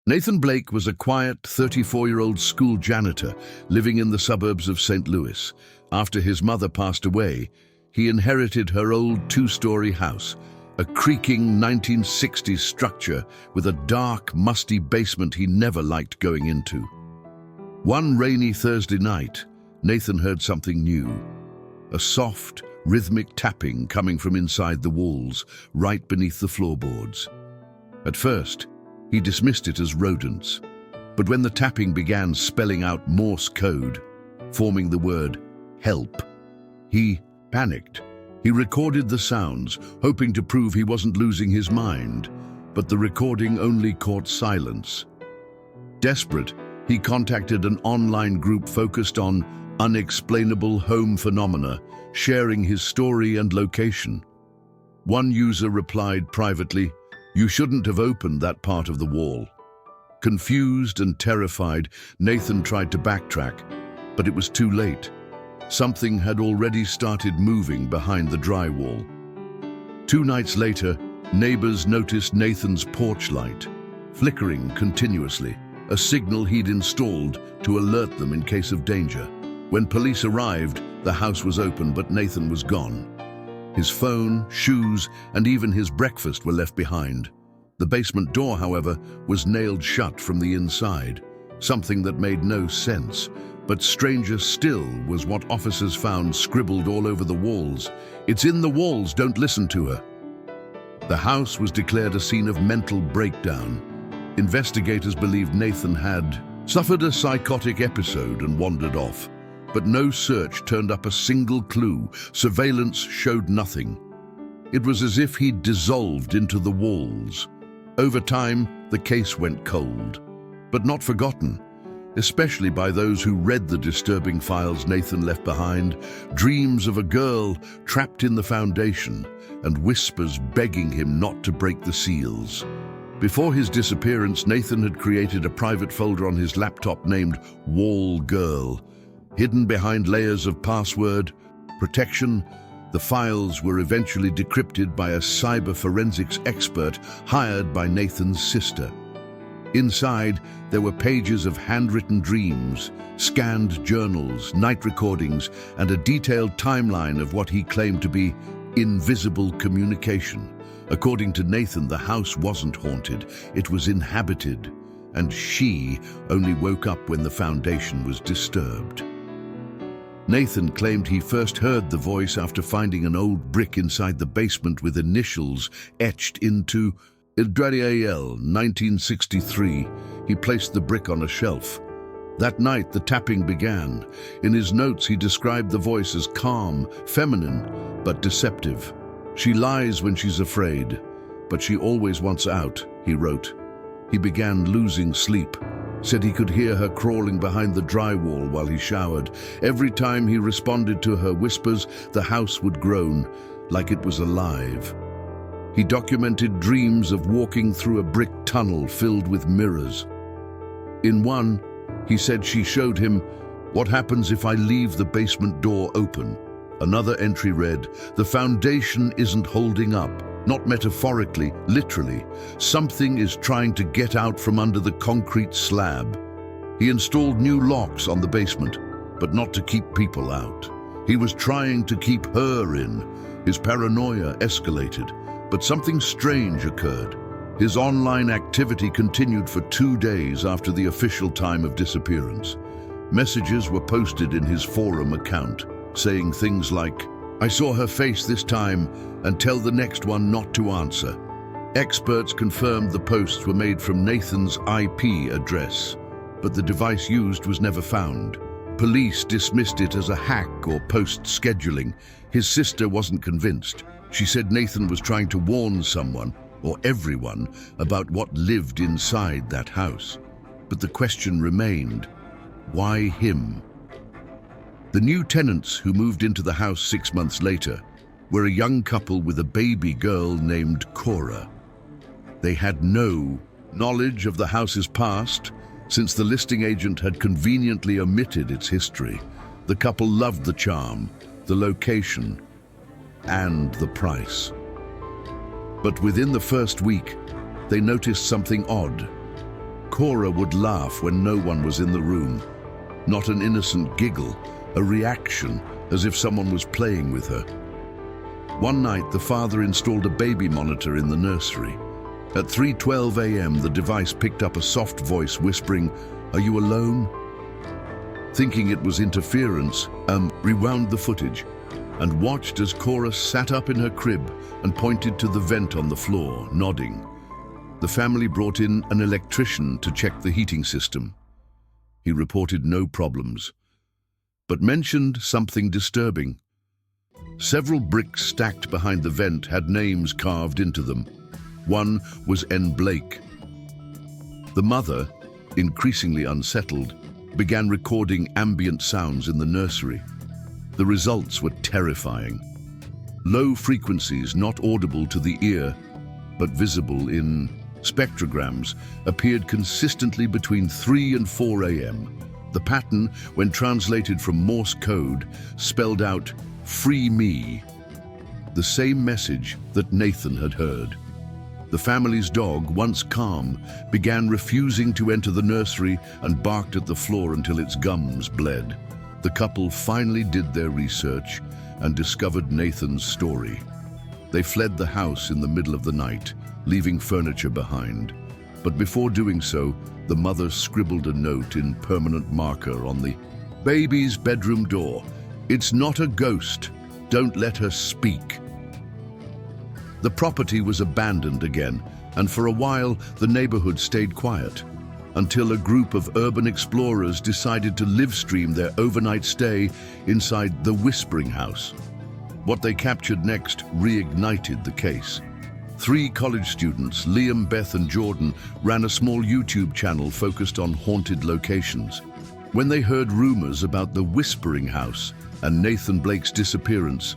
Nathan Blake was a quiet 34-year-old school janitor living in the suburbs of St. Louis. After his mother passed away, he inherited her old two-story house, a creaking 1960s structure with a dark, musty basement he never liked going into. One rainy Thursday night, Nathan heard something new. A soft, rhythmic tapping coming from inside the walls, right beneath the floorboards. At first, he dismissed it as rodents, but when the tapping began spelling out Morse code, forming the word help, he panicked. He recorded the sounds, hoping to prove he wasn't losing his mind, but the recording only caught silence. Desperate, he contacted an online group focused on unexplainable home phenomena, sharing his story and location. One user replied privately, "You shouldn't have opened that part of the wall." Confused and terrified, Nathan tried to backtrack, but it was too late. Something had already started moving behind the drywall. 2 nights later, neighbors noticed Nathan's porch light, flickering continuously, a signal he'd installed to alert them in case of danger. When police arrived, the house was open, but Nathan was gone. His phone, shoes, and even his breakfast were left behind. The basement door, however, was nailed shut from the inside, something that made no sense. But stranger still was what officers found scribbled all over the walls. "It's in the walls, don't listen to her." The house was declared a scene of mental breakdown. Investigators believed Nathan had suffered a psychotic episode and wandered off. But no search turned up a single clue. Surveillance showed nothing. It was as if he'd dissolved into the walls. Over time, the case went cold, but not forgotten, especially by those who read the disturbing files Nathan left behind, dreams of a girl trapped in the foundation and whispers begging him not to break the seals. Before his disappearance, Nathan had created a private folder on his laptop named Wall Girl. Hidden behind layers of password protection, the files were eventually decrypted by a cyber forensics expert hired by Nathan's sister. Inside, there were pages of handwritten dreams, scanned journals, night recordings, and a detailed timeline of what he claimed to be invisible communication. According to Nathan, the house wasn't haunted, it was inhabited, and she only woke up when the foundation was disturbed. Nathan claimed he first heard the voice after finding an old brick inside the basement with initials etched into Ildradial 1963. He placed the brick on a shelf. That night, the tapping began. In his notes, he described the voice as calm, feminine, but deceptive. "She lies when she's afraid, but she always wants out," he wrote. He began losing sleep. Said he could hear her crawling behind the drywall while he showered. Every time he responded to her whispers, the house would groan, like it was alive. He documented dreams of walking through a brick tunnel filled with mirrors. In one, he said she showed him, "What happens if I leave the basement door open?" Another entry read, "The foundation isn't holding up. Not metaphorically, literally. Something is trying to get out from under the concrete slab." He installed new locks on the basement, but not to keep people out. He was trying to keep her in. His paranoia escalated, but something strange occurred. His online activity continued for 2 days after the official time of disappearance. Messages were posted in his forum account, saying things like, "I saw her face this time, and tell the next one not to answer." Experts confirmed the posts were made from Nathan's IP address, but the device used was never found. Police dismissed it as a hack or post-scheduling. His sister wasn't convinced. She said Nathan was trying to warn someone, or everyone, about what lived inside that house. But the question remained, why him? The new tenants who moved into the house 6 months later were a young couple with a baby girl named Cora. They had no knowledge of the house's past, since the listing agent had conveniently omitted its history. The couple loved the charm, the location, and the price. But within the first week, they noticed something odd. Cora would laugh when no one was in the room. Not an innocent giggle, a reaction, as if someone was playing with her. One night, the father installed a baby monitor in the nursery. At 3:12 a.m., the device picked up a soft voice whispering, "Are you alone?" Thinking it was interference, rewound the footage and watched as Cora sat up in her crib and pointed to the vent on the floor, nodding. The family brought in an electrician to check the heating system. He reported no problems, but mentioned something disturbing. Several bricks stacked behind the vent had names carved into them. One was N. Blake. The mother, increasingly unsettled, began recording ambient sounds in the nursery. The results were terrifying. Low frequencies not audible to the ear, but visible in spectrograms, appeared consistently between 3 and 4 a.m. The pattern, when translated from Morse code, spelled out, "Free me," the same message that Nathan had heard. The family's dog, once calm, began refusing to enter the nursery and barked at the floor until its gums bled. The couple finally did their research and discovered Nathan's story. They fled the house in the middle of the night, leaving furniture behind. But before doing so, the mother scribbled a note in permanent marker on the baby's bedroom door. "It's not a ghost. Don't let her speak." The property was abandoned again, and for a while the neighborhood stayed quiet, until a group of urban explorers decided to livestream their overnight stay inside the Whispering House. What they captured next reignited the case. 3 college students, Liam, Beth, and Jordan, ran a small YouTube channel focused on haunted locations. When they heard rumors about the Whispering House and Nathan Blake's disappearance,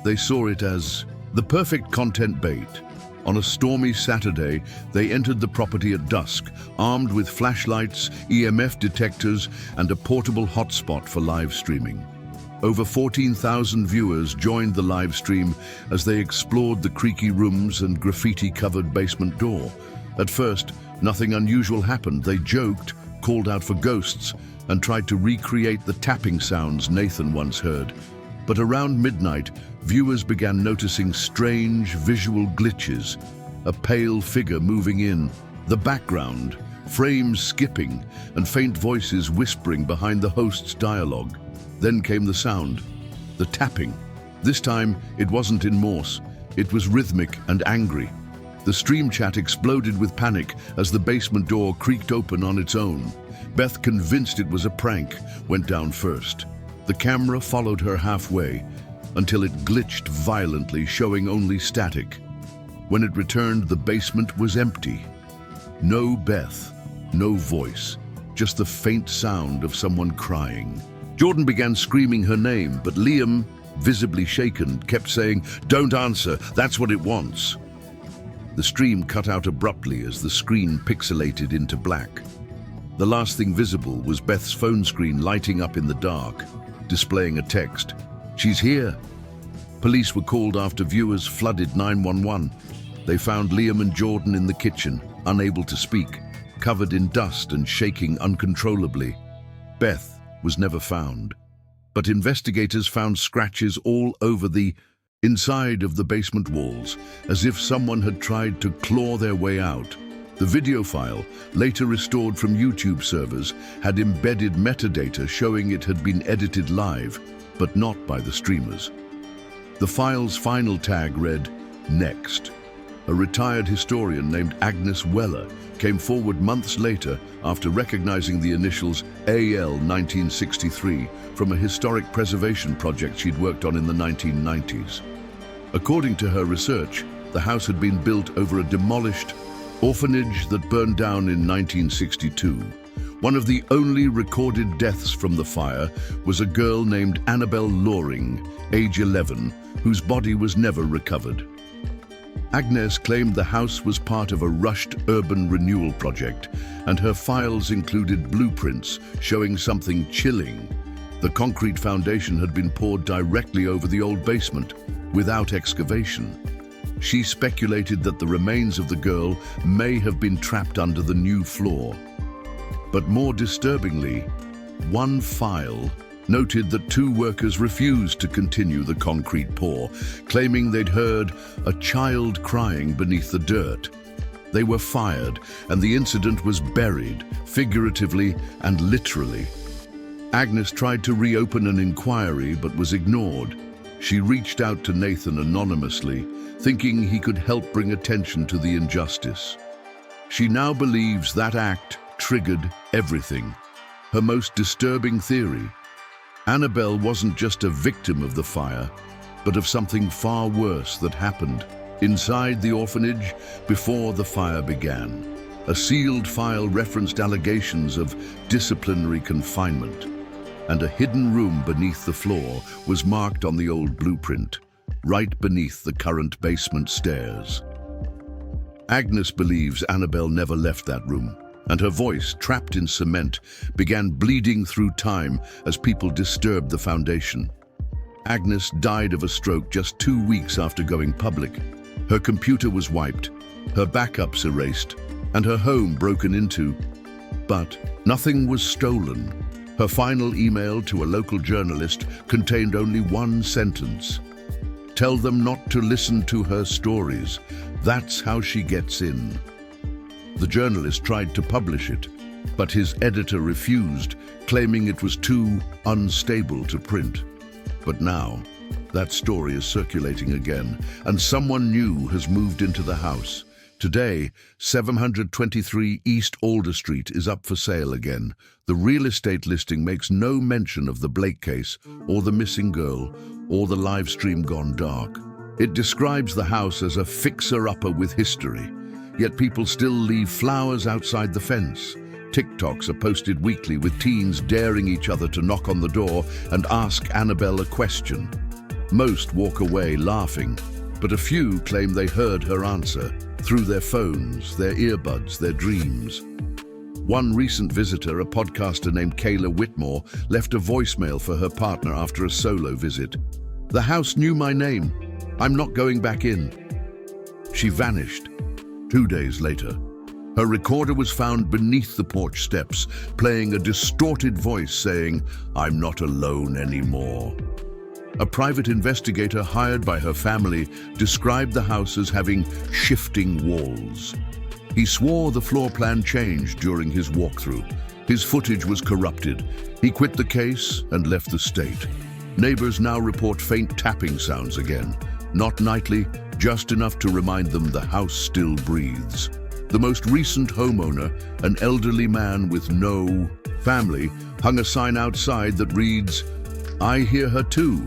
they saw it as the perfect content bait. On a stormy Saturday, they entered the property at dusk, armed with flashlights, EMF detectors, and a portable hotspot for live streaming. Over 14,000 viewers joined the live stream as they explored the creaky rooms and graffiti-covered basement door. At first, nothing unusual happened. They joked, called out for ghosts, and tried to recreate the tapping sounds Nathan once heard. But around midnight, viewers began noticing strange visual glitches, a pale figure moving in, the background, frames skipping, and faint voices whispering behind the host's dialogue. Then came the sound, the tapping. This time, it wasn't in Morse. It was rhythmic and angry. The stream chat exploded with panic as the basement door creaked open on its own. Beth, convinced it was a prank, went down first. The camera followed her halfway until it glitched violently, showing only static. When it returned, the basement was empty. No Beth, no voice, just the faint sound of someone crying. Jordan began screaming her name, but Liam, visibly shaken, kept saying, "Don't answer, that's what it wants." The stream cut out abruptly as the screen pixelated into black. The last thing visible was Beth's phone screen lighting up in the dark, displaying a text, "She's here." Police were called after viewers flooded 911. They found Liam and Jordan in the kitchen, unable to speak, covered in dust and shaking uncontrollably. Beth was never found, but investigators found scratches all over the inside of the basement walls, as if someone had tried to claw their way out. The video file, later restored from YouTube servers, had embedded metadata showing it had been edited live, but not by the streamers. The file's final tag read, "Next." A retired historian named Agnes Weller came forward months later after recognizing the initials AL 1963 from a historic preservation project she'd worked on in the 1990s. According to her research, the house had been built over a demolished orphanage that burned down in 1962. One of the only recorded deaths from the fire was a girl named Annabelle Loring, age 11, whose body was never recovered. Agnes claimed the house was part of a rushed urban renewal project, and her files included blueprints showing something chilling. The concrete foundation had been poured directly over the old basement, without excavation. She speculated that the remains of the girl may have been trapped under the new floor. But more disturbingly, one file noted that two workers refused to continue the concrete pour, claiming they'd heard a child crying beneath the dirt. They were fired, and the incident was buried, figuratively and literally. Agnes tried to reopen an inquiry but was ignored. She reached out to Nathan anonymously, thinking he could help bring attention to the injustice. She now believes that act triggered everything. Her most disturbing theory: Annabelle wasn't just a victim of the fire, but of something far worse that happened inside the orphanage before the fire began. A sealed file referenced allegations of disciplinary confinement, and a hidden room beneath the floor was marked on the old blueprint, right beneath the current basement stairs. Agnes believes Annabelle never left that room, and her voice, trapped in cement, began bleeding through time as people disturbed the foundation. Agnes died of a stroke just 2 weeks after going public. Her computer was wiped, her backups erased, and her home broken into. But nothing was stolen. Her final email to a local journalist contained only one sentence: "Tell them not to listen to her stories. That's how she gets in." The journalist tried to publish it, but his editor refused, claiming it was too unstable to print. But now, that story is circulating again, and someone new has moved into the house. Today, 723 East Alder Street is up for sale again. The real estate listing makes no mention of the Blake case, or the missing girl, or the live stream gone dark. It describes the house as a fixer-upper with history, yet people still leave flowers outside the fence. TikToks are posted weekly with teens daring each other to knock on the door and ask Annabelle a question. Most walk away laughing, but a few claim they heard her answer through their phones, their earbuds, their dreams. One recent visitor, a podcaster named Kayla Whitmore, left a voicemail for her partner after a solo visit. "The house knew my name. I'm not going back in." She vanished. 2 days later, her recorder was found beneath the porch steps, playing a distorted voice saying, "I'm not alone anymore." A private investigator hired by her family described the house as having shifting walls. He swore the floor plan changed during his walkthrough. His footage was corrupted. He quit the case and left the state. Neighbors now report faint tapping sounds again. Not nightly, just enough to remind them the house still breathes. The most recent homeowner, an elderly man with no family, hung a sign outside that reads, "I hear her too."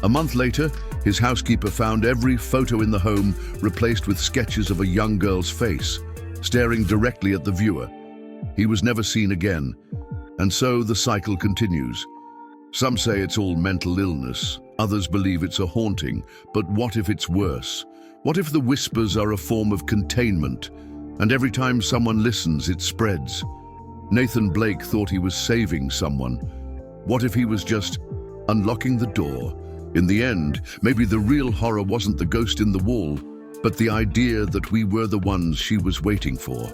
A month later, his housekeeper found every photo in the home replaced with sketches of a young girl's face, staring directly at the viewer. He was never seen again, and so the cycle continues. Some say it's all mental illness, others believe it's a haunting, but what if it's worse? What if the whispers are a form of containment, and every time someone listens, it spreads? Nathan Blake thought he was saving someone. What if he was just unlocking the door? In the end, maybe the real horror wasn't the ghost in the wall, but the idea that we were the ones she was waiting for.